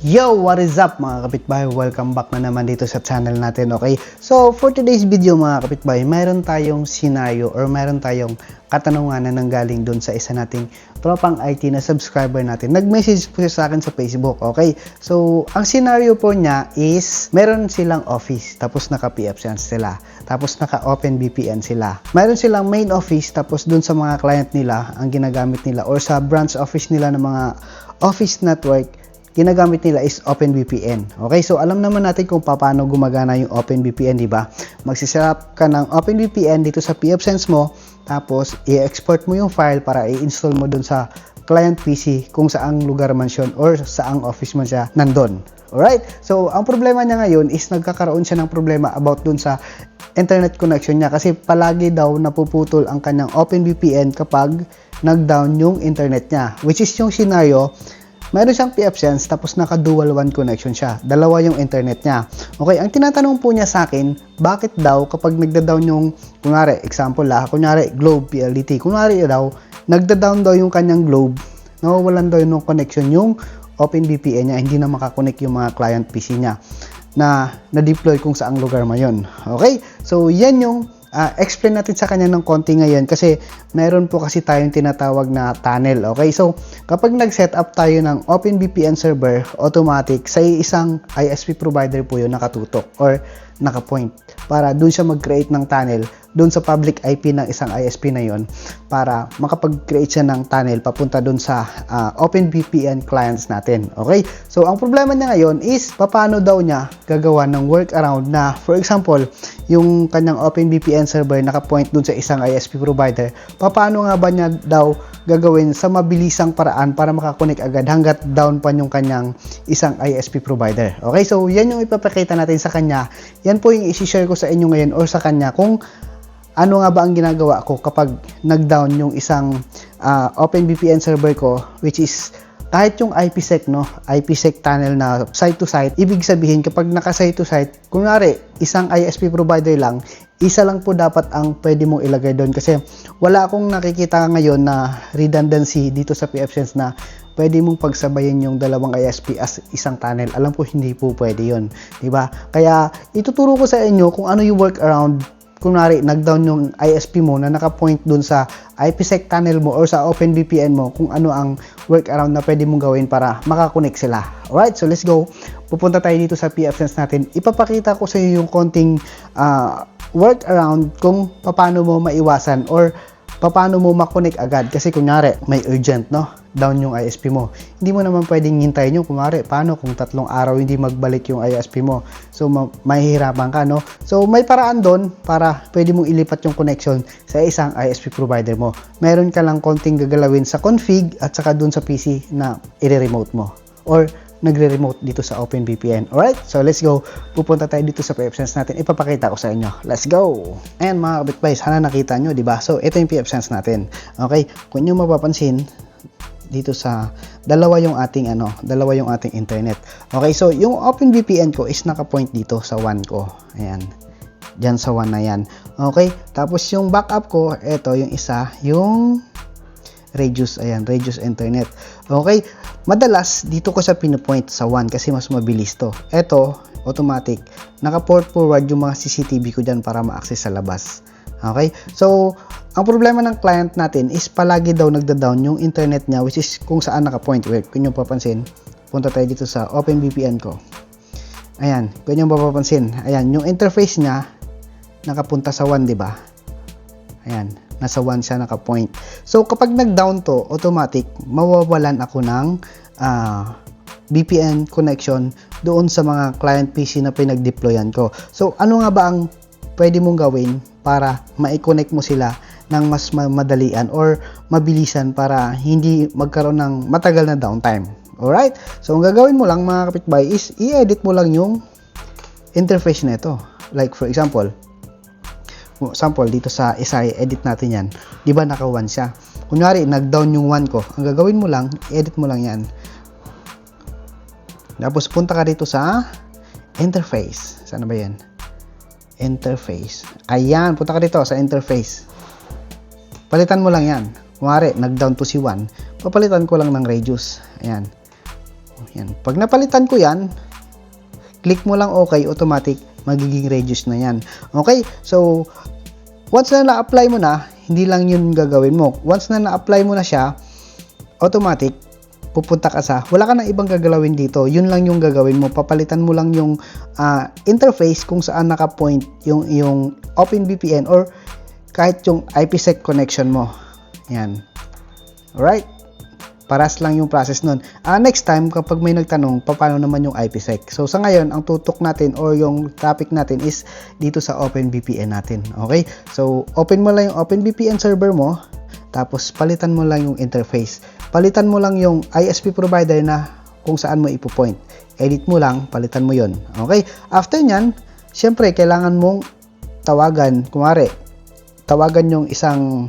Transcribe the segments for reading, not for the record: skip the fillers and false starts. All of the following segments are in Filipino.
Yo! What is up mga kapitbahay? Welcome back na naman dito sa channel natin, okay? So, for today's video mga kapitbahay, mayroon tayong scenario or mayroon tayong katanungan na nanggaling dun sa isa nating tropang IT na subscriber natin. Nag-message po siya sa akin sa Facebook, okay? So, ang scenario po niya is, meron silang office, tapos naka-PFSense sila. Tapos naka-Open VPN sila. Mayroon silang main office, tapos dun sa mga client nila, ang ginagamit nila, or sa branch office nila ng mga office network, ginagamit nila is OpenVPN. Okay, so alam naman natin kung paano gumagana yung OpenVPN, di ba? Magsiset ka ng OpenVPN dito sa PFSense mo, tapos i-export mo yung file para i-install mo dun sa client PC kung saang lugar man siya or saang office man siya nandun. Alright? So, ang problema niya ngayon is nagkakaroon siya ng problema about dun sa internet connection niya kasi palagi daw napuputol ang kanyang OpenVPN kapag nag-down yung internet niya. Which is yung scenario, meron siyang PFSense tapos naka-dual WAN connection siya. Dalawa yung internet niya. Okay, ang tinatanong po niya sa akin, bakit daw kapag nagda-down yung, kunwari, example kunwari Globe PLDT, kunwari daw, nagda-down daw yung kanyang Globe, nawawalan daw yung connection yung OpenVPN niya, hindi na makakonect yung mga client PC niya na na-deploy kung saang lugar man yun. Okay, so yan yung explain natin sa kanya ng konti ngayon kasi meron po kasi tayong tinatawag na tunnel. Okay, so kapag nag-set up tayo ng OpenVPN server, automatic sa isang ISP provider po yun nakatutok or nakapoint para dun siya mag-create ng tunnel dun sa public IP ng isang ISP na yon para makapag-create siya ng tunnel papunta dun sa OpenVPN clients natin. Okay, so ang problema niya ngayon is paano daw niya gagawa ng workaround na, for example, yung kanyang OpenVPN server nakapoint dun sa isang ISP provider, paano nga ba niya daw gagawin sa mabilisang paraan para makakonect agad hanggat down pa yung kanyang isang ISP provider. Okay, so yan yung ipapakita natin sa kanya. Yan po yung isi-share ko sa inyo ngayon or sa kanya kung ano nga ba ang ginagawa ko kapag nag-down yung isang OpenVPN server ko, which is kahit yung IPsec, no? IPsec tunnel na site to site, ibig sabihin kapag naka site to site, kunwari isang ISP provider lang, isa lang po dapat ang pwede mong ilagay doon kasi wala akong nakikita ngayon na redundancy dito sa PFSense na pwede mong pagsabayin yung dalawang ISP as isang tunnel. Alam po hindi po pwede yun, di ba? Kaya ituturo ko sa inyo kung ano yung workaround. Kunwari, nag-down yung ISP mo na naka-point dun sa IPsec tunnel mo or sa OpenVPN mo, kung ano ang workaround na pwede mong gawin para makakonect sila. Alright, so let's go. Pupunta tayo dito sa PFSense natin. Ipapakita ko sa iyo yung konting workaround kung paano mo maiwasan or paano mo makonect agad. Kasi kunyari, may urgent, no? Down yung ISP mo. Hindi mo naman pwedeng hintayin yung kunwari, paano kung 3 araw hindi magbalik yung ISP mo? So, mahihirapan ka, no? So, may paraan doon para pwede mong ilipat yung connection sa isang ISP provider mo. Meron ka lang konting gagalawin sa config at saka doon sa PC na i-remote mo. Or, nagre-remote dito sa OpenVPN. Alright? So, let's go. Pupunta tayo dito sa PFSense natin. Ipapakita ko sa inyo. Let's go! And mga kapitbahay, sana nakita nyo, diba? So, ito yung PFSense natin. Okay? Kung nyo mapapansin, dito sa dalawa yung ating internet. Okay, so yung OpenVPN ko is naka-point dito sa WAN ko. Ayan. Diyan sa WAN na yan. Okay, tapos yung backup ko, ito yung isa, yung Radius, ayan, Radius Internet. Okay, madalas dito ko sa pinopoint sa WAN kasi mas mabilis to. Ito, automatic, naka-port forward yung mga CCTV ko dyan para ma-access sa labas. Okay, so ang problema ng client natin is palagi daw nagda-down yung internet niya, which is kung saan naka-point. Wait, kung nyo papansin, punta tayo dito sa OpenVPN ko. Ayan, kung nyo papansin, ayan, yung interface niya nakapunta sa WAN, di ba? Ayan, nasa WAN siya naka-point. So kapag nag-down to, automatic mawawalan ako ng VPN connection doon sa mga client PC na pinag-deployan ko. So ano nga ba ang pwede mong gawin para ma-connect mo sila ng mas madalian or mabilisan para hindi magkaroon ng matagal na downtime. Alright? So, ang gagawin mo lang mga kapitbahay is i-edit mo lang yung interface nito. Like for example, dito sa isa, edit natin yan. Di ba naka-1 siya? Kunyari, nag-down yung 1 ko. Ang gagawin mo lang, i-edit mo lang yan. Tapos, punta ka dito sa interface. Saan ba yan? Interface. Ayan, punta ka dito sa interface. Palitan mo lang yan. Kunwari, nag-down to si 1. Papalitan ko lang ng radius. Ayan. Yan. Pag napalitan ko yan, click mo lang okay, automatic magiging reduce na yan. Okay? So, once na na-apply mo na, hindi lang yun gagawin mo. Once na na-apply mo na siya, automatic, pupunta ka sa, wala ka nang ibang gagalawin dito. Yun lang yung gagawin mo. Papalitan mo lang yung interface kung saan naka-point yung OpenVPN or kahit yung IPsec connection mo. Yan. Alright? Paras lang yung process nun. Next time, kapag may nagtanong, paano naman yung IPsec? So, sa ngayon, ang tutok natin or yung topic natin is dito sa OpenVPN natin. Okay? So, open mo lang yung OpenVPN server mo, tapos palitan mo lang yung interface. Palitan mo lang yung ISP provider na kung saan mo ipo-point. Edit mo lang, palitan mo yon. Okay? After nyan, syempre, kailangan mong tawagan, kumare, tawagan yung isang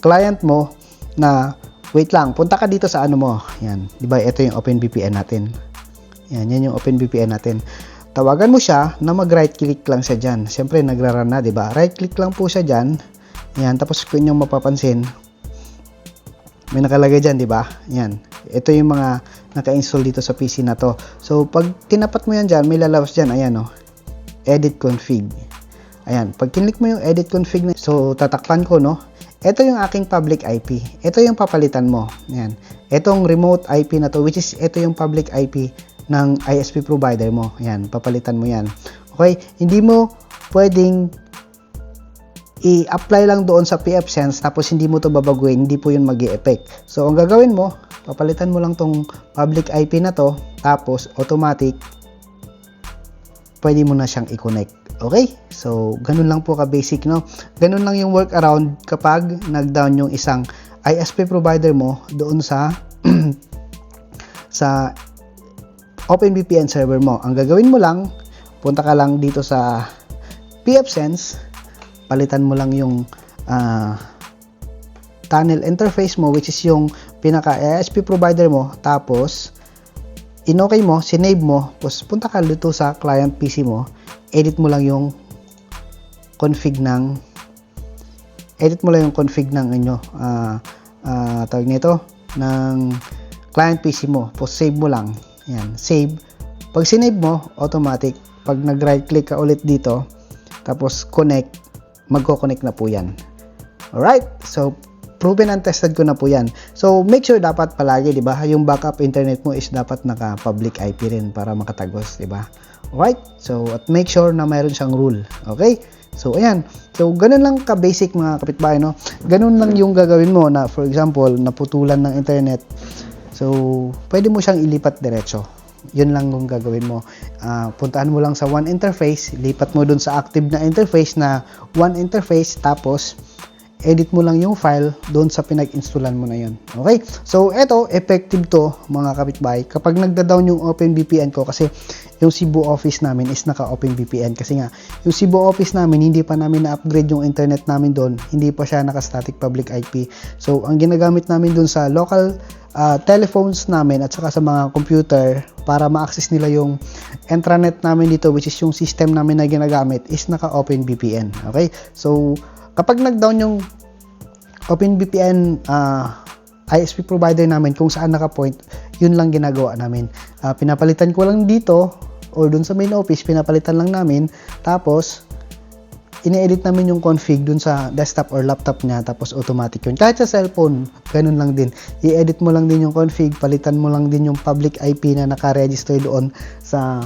client mo na wait lang, punta ka dito sa ano mo. Yan, 'di ba? Ito yung OpenVPN natin. Yan yung OpenVPN natin. Tawagan mo siya na mag-right click lang siya diyan. Siyempre nagra-run na, 'di ba? Right click lang po siya diyan. Yan, tapos kung inyo mapapansin, may nakalagay diyan, 'di ba? Yan. Ito yung mga naka-install dito sa PC na to. So, pag tinapat mo yan diyan, may lalabas diyan, ayan oh. Edit config. Ayan, pag kinlik mo yung edit config na, so tatakpan ko, no? Ito yung aking public IP. Ito yung papalitan mo. Yan. Itong remote IP na to, which is ito yung public IP ng ISP provider mo. Yan, papalitan mo yan. Okay? Hindi mo pwedeng i-apply lang doon sa pfSense tapos hindi mo to babaguhin, hindi po yun mag-i-effect. So, ang gagawin mo, papalitan mo lang tong public IP na to, tapos automatic, pwede mo na siyang i-connect. Okay? So, ganun lang po ka-basic, no? Ganun lang yung workaround kapag nag-down yung isang ISP provider mo doon sa sa OpenVPN server mo. Ang gagawin mo lang, punta ka lang dito sa pfSense, palitan mo lang yung tunnel interface mo, which is yung pinaka-ISP provider mo, tapos in-okay mo, sinave mo, tapos punta ka dito sa client PC mo, edit mo lang yung config ng inyo tawag nito ng client PC mo, tapos save mo lang. Yan, save. Pag sinave mo, automatic, pag nag right click ka ulit dito, tapos connect, magko-connect na po yan. Alright, so proven and tested ko na po yan. So make sure dapat palagi, di ba, yung backup internet mo is dapat naka public IP rin para makatagos, di ba? Alright, so at make sure na mayroon siyang rule. Okay, so ayan, so ganun lang ka-basic mga kapitbahay, no? Ganun lang yung gagawin mo na, for example, naputulan ng internet, so pwede mo siyang ilipat diretso. Yun lang yung gagawin mo. Puntaan mo lang sa one interface, lipat mo dun sa active na interface na one interface, tapos edit mo lang yung file doon sa pinag-installan mo na yun. Okay? So, eto, effective to, mga kapitbahay. Kapag nagda-down yung OpenVPN ko, kasi yung Cebu office namin is naka-OpenVPN. Kasi nga, yung Cebu office namin, hindi pa namin na-upgrade yung internet namin doon. Hindi pa siya naka-static public IP. So, ang ginagamit namin doon sa local telephones namin at saka sa mga computer para ma-access nila yung intranet namin dito, which is yung system namin na ginagamit, is naka-OpenVPN. Okay? So, kapag nag-down yung OpenVPN ISP provider namin kung saan naka-point, yun lang ginagawa namin. Pinapalitan ko lang dito or dun sa main office, pinapalitan lang namin, tapos ine-edit namin yung config dun sa desktop or laptop niya, tapos automatic yun. Kahit sa cellphone, ganun lang din. I-edit mo lang din yung config, palitan mo lang din yung public IP na naka-register doon sa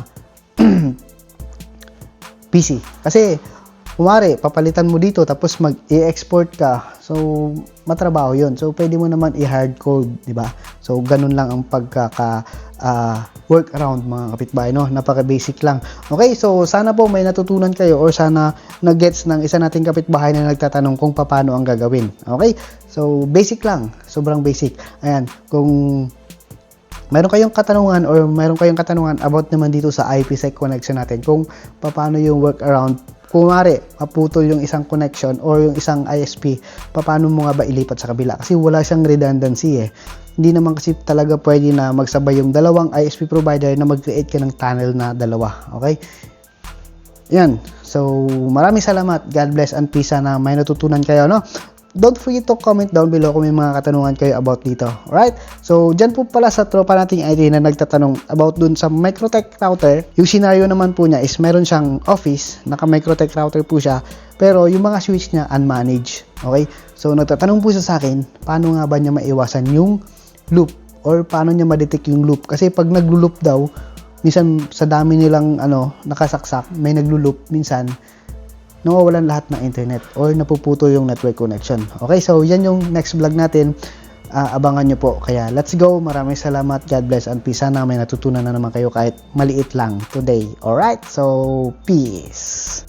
PC. Kasi kumare, papalitan mo dito tapos mag-i-export ka. So, matrabaho 'yon. So, pwede mo naman i-hard code, 'di ba? So, ganun lang ang workaround mga kapitbahay, no? Napaka-basic lang. Okay, so sana po may natutunan kayo or sana na-gets ng isa nating kapitbahay na nagtatanong kung paano ang gagawin. Okay? So, basic lang. Sobrang basic. Ayan, kung mayroon kayong katanungan about naman dito sa IPsec connection natin, kung paano yung workaround, kumare, maputol yung isang connection or yung isang ISP, paano mo nga ba ilipat sa kabila? Kasi wala siyang redundancy eh. Hindi naman kasi talaga pwede na magsabay yung dalawang ISP provider na mag-create ka ng tunnel na dalawa. Okay? Yan. So, maraming salamat. God bless and peace. Sana may natutunan kayo, no? don't forget to comment down below kung may mga katanungan kayo about dito. Alright? So, dyan po pala sa tropa nating IT na nagtatanong about dun sa Microtech router, yung scenario naman po niya is meron siyang office, naka Microtech router po siya, pero yung mga switch niya unmanaged. Okay? So, nagtatanong po siya sa akin, paano nga ba niya maiwasan yung loop or paano niya ma-detect yung loop? Kasi pag naglo-loop daw, minsan sa dami nilang nakasaksak, may naglo-loop, minsan nawawalan lahat ng internet or napuputo yung network connection. Okay, so yan yung next vlog natin. Abangan nyo po. Kaya let's go. Maraming salamat. God bless and peace. Sana may natutunan na naman kayo kahit maliit lang today. Alright, so peace.